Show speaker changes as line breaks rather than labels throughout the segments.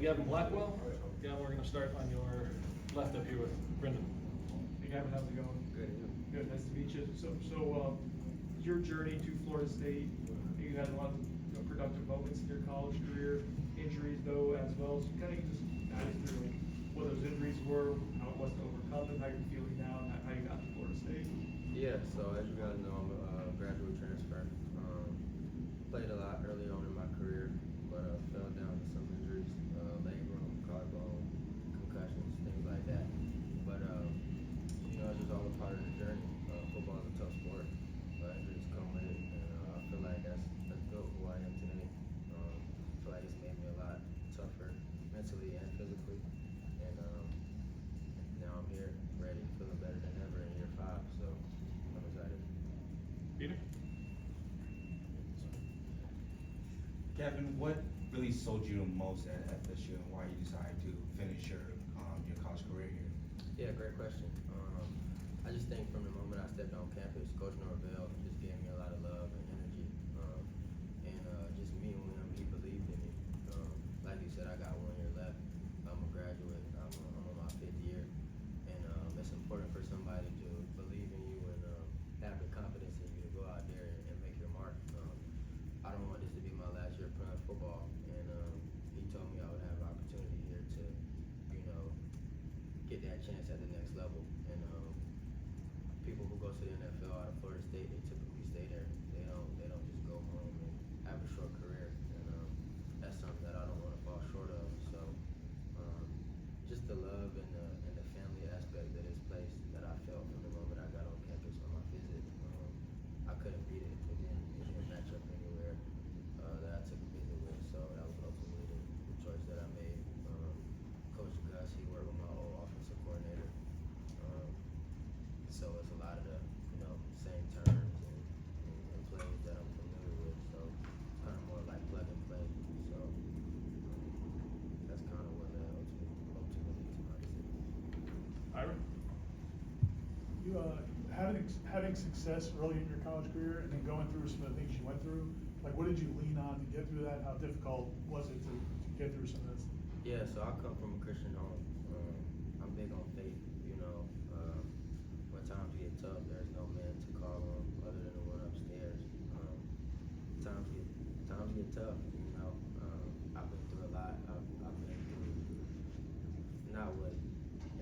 Gavin Blackwell. Gavin, we're going to start on your left up here with Brendan.
Hey Gavin, how's it going?
Good.
Good, nice to meet you. So your journey to Florida State, you had a lot of productive moments in your college career, injuries though as well. So kind of just guide us through what those injuries were, how it was to overcome them, how you're feeling now, and how you got to Florida State.
Yeah, so as you guys know, I'm a graduate transfer. Played a lot early on in my career, but fell down to some injuries, labrum, collarbone, concussions, things like that. But it's just all a part of the journey. Football is a tough sport. Injuries come with it, and I feel like that's built who I am today. I feel like it's made me a lot tougher mentally and physically. And now I'm here, ready, feeling better than ever in year 5. So I'm excited.
Peter?
Gavin, what really sold you the most at FSU and why you decided to finish your college career here?
Yeah, great question. I just think from the moment I stepped on campus, Coach Norvell just gave me a lot of love and energy. Just meeting with him, he believed in me. Like you said, I got 1 year left. I'm a graduate. I'm on my 5th year. And it's important for somebody to believe in you and have the confidence in you to go out there and make your mark. I don't want this to be my last year playing football. And he told me I would have an opportunity here to, get that chance at the next level. And people who go to the NFL out of Florida State, they typically stay there. They don't just go home and have a short career. And that's something that I don't want to fall short of. So just the love and the family aspect of this place that I felt from the moment I got on campus on my visit, I couldn't beat it. It didn't match up anywhere that I took a visit with. So that was ultimately the choice that I made. Coach Gus, he worked with my old offensive coordinator. So it's a lot of the same terms and plays that I'm familiar with. So it's kind of more like plug and play. So that's kind of what ultimately to my decision.
Ira?
You having success early in your college career and then going through some of the things you went through, like what did you lean on to get through that? How difficult was it to get through some of this?
Yeah, so I come from a Christian home. I'm big on faith. When times get tough, there's no man to call on other than the one upstairs. Times get tough. I've been through a lot. I've been through not what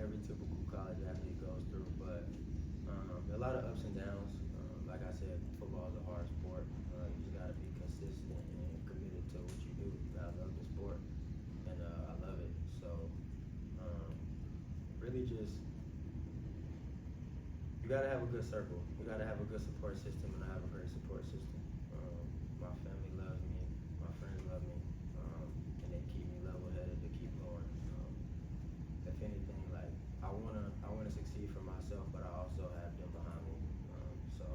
every typical college athlete goes through, but a lot of ups and downs. Like I said, football is a hard sport. You just got to be consistent and committed to what you do. I love the sport, and I love it. So really just, you got to have a good circle. You got to have a good support system, and I have a great support system. My family loves me. My friends love me, and they keep me level-headed to keep going. If anything, like I wanna succeed for myself, but I also have them behind me. So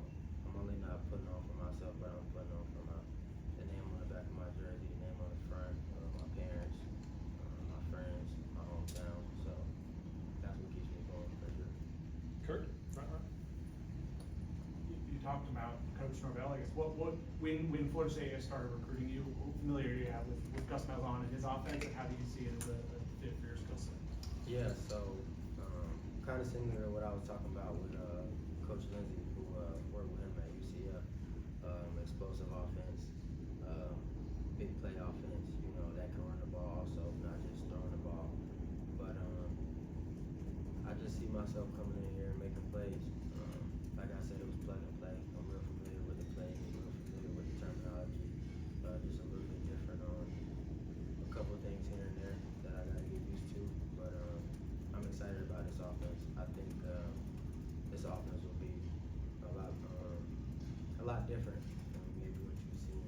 I'm only not putting on for myself, but I'm putting on for the name on the back of my jersey, the name on the front, my parents, my friends, my hometown. So that's what keeps me going for sure.
Kurt? Front row?
You talked about Coach Norvell. I guess when Florida State started recruiting you, what familiarity you have with Gus Malzahn and his offense, and how do you see it as a fit for your skill set?
Yeah, so kind of similar to what I was talking about with Coach Lindsey, who worked with him at UCF. Explosive offense, big play offense, that can run the ball also, not just throwing the ball. But I just see myself coming in here and making plays. Like I said, it was plug and play. I'm real familiar with the plays, real familiar with the terminology. Just a little bit different on a couple of things here and there that I gotta get used to. But I'm excited about this offense. I think this offense will be a lot different than maybe what you've seen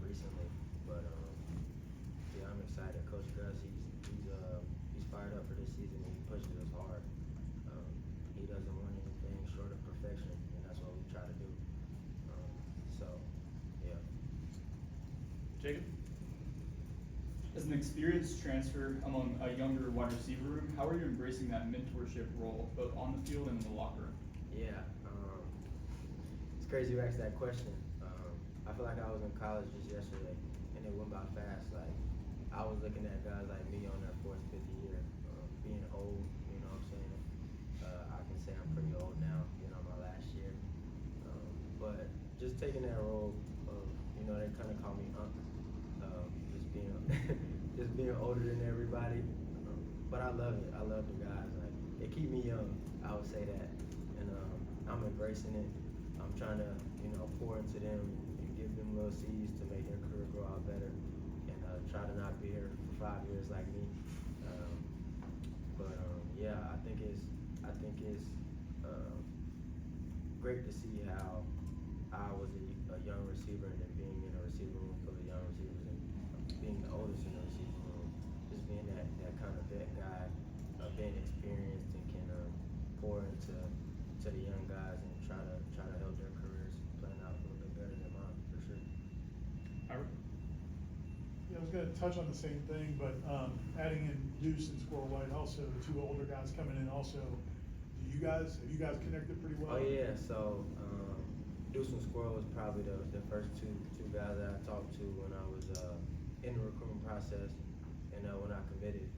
recently. But yeah, I'm excited. Coach Gus, he's fired up for this season, and he pushes us hard. He doesn't want anything short of perfection, and that's what we try to do. So yeah.
Jacob?
As an experienced transfer among a younger wide receiver room, how are you embracing that mentorship role, both on the field and in the locker room?
Yeah, it's crazy you asked that question. I feel like I was in college just yesterday, and it went by fast. Like I was looking at guys like me on their fourth, fifth year, being old, you know what I'm saying? I can say I'm pretty old now, being on my last year. But just taking that role of, you know, they kind of call me Unc, just being, just being older than everybody. But I love it. I love the guys. Like, they keep me young. I would say that, and I'm embracing it. I'm trying to, you know, pour into them and give them little seeds to make their career grow out better, and try to not be here for 5 years like me. Yeah, I think it's great to see how I was a young receiver, and then being in a receiver room full of young receivers, and being the oldest in the receiver room, just being that kind of vet guy, being experienced and can pour into the young guys and try to help their careers plan out a little bit better than mine, for sure.
Ira?
Yeah, I was gonna touch on the same thing, but adding in Deuce and Squirrel White, also the two older guys coming in also. Have you guys connected pretty well?
Oh yeah, so Deuce and Squirrel was probably the first two guys that I talked to when I was in the recruiting process, and when I committed.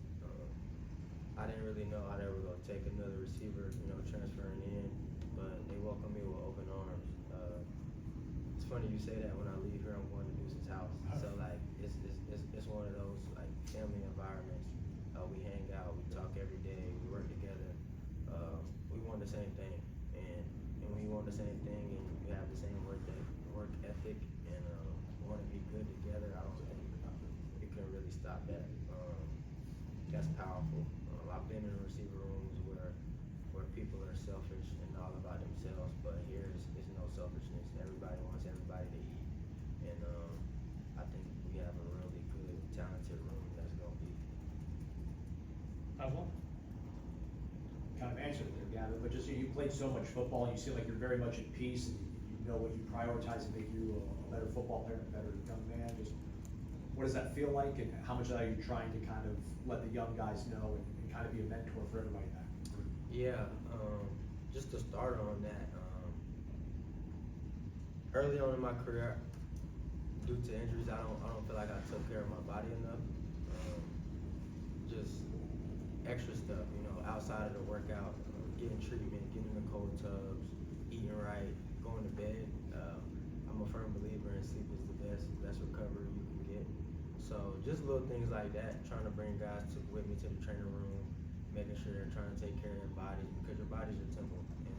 I didn't really know how they were gonna take another receiver, you know, transferring in, but they welcomed me with open arms. It's funny you say that. When I leave here, I'm going to Deuce's house. So like, it's one of those like family environments. We hang out, we talk every day, we work together. We want the same thing, and when we want the same thing, and we have the same work ethic, and want to be good together, I don't think you can really stop that. That's powerful. I've been in receiver rooms where people are selfish and all about themselves, but here is no selfishness. Everybody wants everybody to eat, and I think we have a really good, talented room that's gonna be.
Oswald?
Kind of answered it there, Gavin, but just, you played so much football, and you seem like you're very much at peace, and you know what you prioritize to make you a better football player, a better young man. Just what does that feel like, and how much are you trying to kind of let the young guys know and kind of be a mentor for everybody in that group?
Yeah, just to start on that, early on in my career, due to injuries, I don't feel like I took care of my body enough. Just extra stuff, you know, outside of the workout, getting treatment, getting in the cold tubs, eating right, going to bed. I'm a firm believer in sleep is the best recovery you can get. So just little things like that, trying to bring guys with me to the training room, making sure they're trying to take care of their bodies, because your body's your temple, and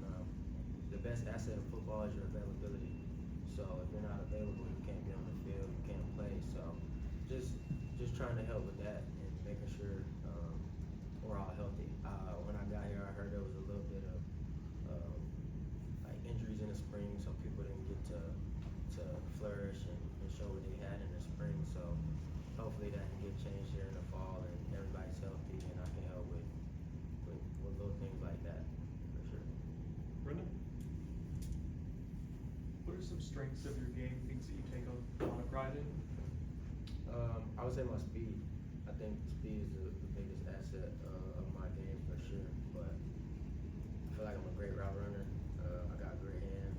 the best asset of football is your availability. So if you're not available, you can't be on the field, you can't play. So just trying to help with that and making sure we're all healthy. When I got here, I heard there was a little bit of like injuries in the spring, so people didn't get to flourish and show what they had in the spring. So hopefully that can get changed here in the fall, and everybody's healthy, and I can help with little things like that, for sure.
Brendan?
What are some strengths of your game, things that you take a lot of pride in?
I would say my speed. I think speed is the biggest asset of my game, for sure. But I feel like I'm a great route runner. I got great hands.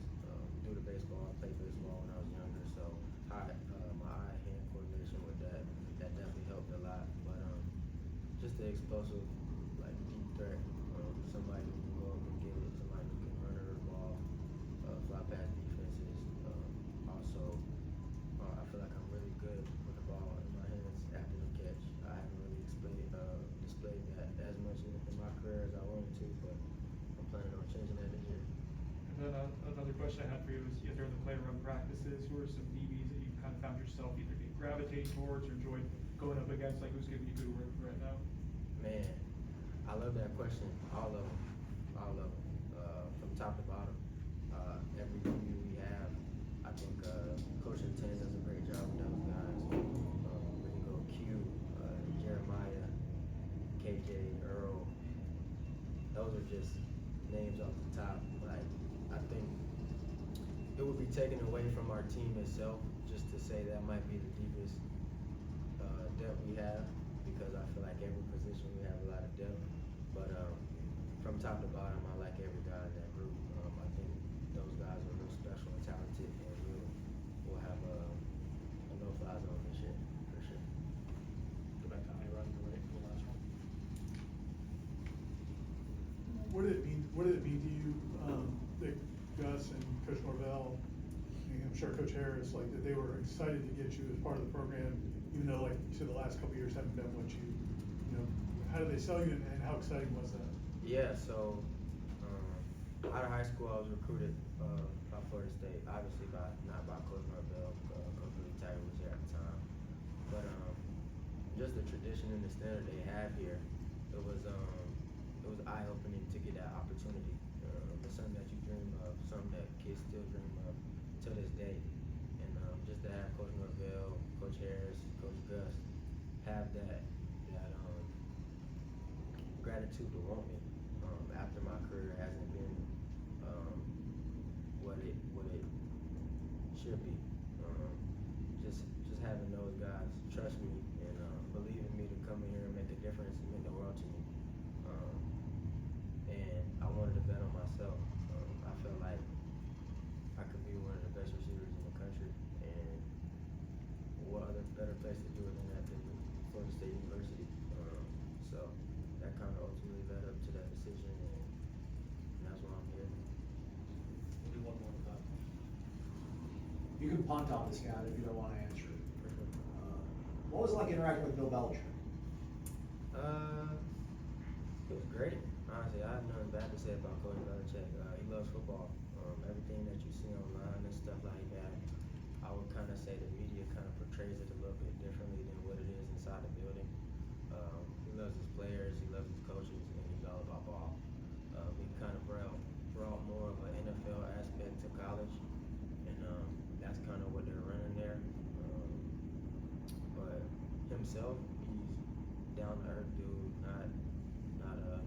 Do the baseball. I played baseball when I was younger, so my eye-hand coordination with that definitely helped a lot. But just the explosive, like deep threat. Somebody who can go up and get it. Somebody who can run the ball, fly past defenses. Also, I feel like I'm really good with the ball in my hands after the catch. I haven't really displayed that as much in my career as I wanted to, but I'm planning on changing that this year.
And then another question I had for you is, during the play run practices, who are some DBs that you kind of found yourself either gravitating towards or enjoyed going up against, like who's giving you good work right now?
Man, I love that question. All of them, from top to bottom. Every DB we have, I think Coach Ten does a great job with those guys. We can go Q, Jeremiah, KJ, Earl. Those are just names off the top. Like, I think it would be taken away from our team itself just to say that might be the deepest depth we have, because I feel like every position we have a lot of depth. But from top to bottom, I like every guy in that group. I think those guys are real special and talented, and we'll have a no-fly zone this year, for sure.
what did it mean to you, that Gus and Coach Norvell, and I'm sure Coach Harris, like, that they were excited to get you as part of the program, even though, like you said, the last couple of years haven't been what you know, how did they sell you and how exciting was that?
Yeah, so, out of high school, I was recruited, by Florida State, obviously not by Coach Norvell, Coach Lee Tiger was there at the time. But, just the tradition and the standard they have here, it was eye-opening to get that opportunity. It's something that you dream of, something that kids still dream of to this day. And, just to have Coach Norvell, Coach Harris, Coach Gus have that gratitude to want me, after my career hasn't been, what it should be. Just having those guys trust me and believe in me to come in here and make a difference and mean the world to me. And I wanted to bet on myself. I felt like I could be one of the best receivers in the country, and what other better place to do it than that than Florida State University. So that kind of ultimately led up to that decision, and that's why I'm here.
We'll do one more time.
You can punt on this guy if you don't wanna answer it. What was it like interacting with Bill Belichick?
It was great. Honestly, I have nothing bad to say about Coach Belichick. He loves football. Everything that you see online and stuff like that, I would kind of say the media kind of portrays it a little bit differently than what it is inside the building. He loves his players, he loves his coaches, and he's all about ball. He kind of brought more of an NFL aspect to college, and that's kind of what they're running there. But himself, he's down to earth dude, not a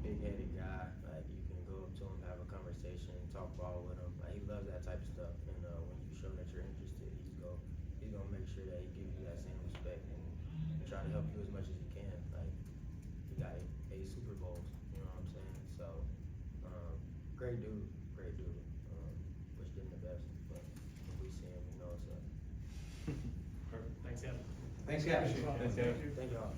big-headed guy. Like, you can go up to him, have a conversation, talk ball with him. Like, he loves that type of stuff. And when you show that you're interested, he's gonna make sure that he gives you that same respect and try to help you as much as he can. Like, he got 8 Super Bowls, you know what I'm saying? So, great dude. Wish him the best, but if we see him, we know what's up.
Perfect, thanks, Gavin.
Thanks, Gavin.
Thanks, Gavin.
Thank y'all.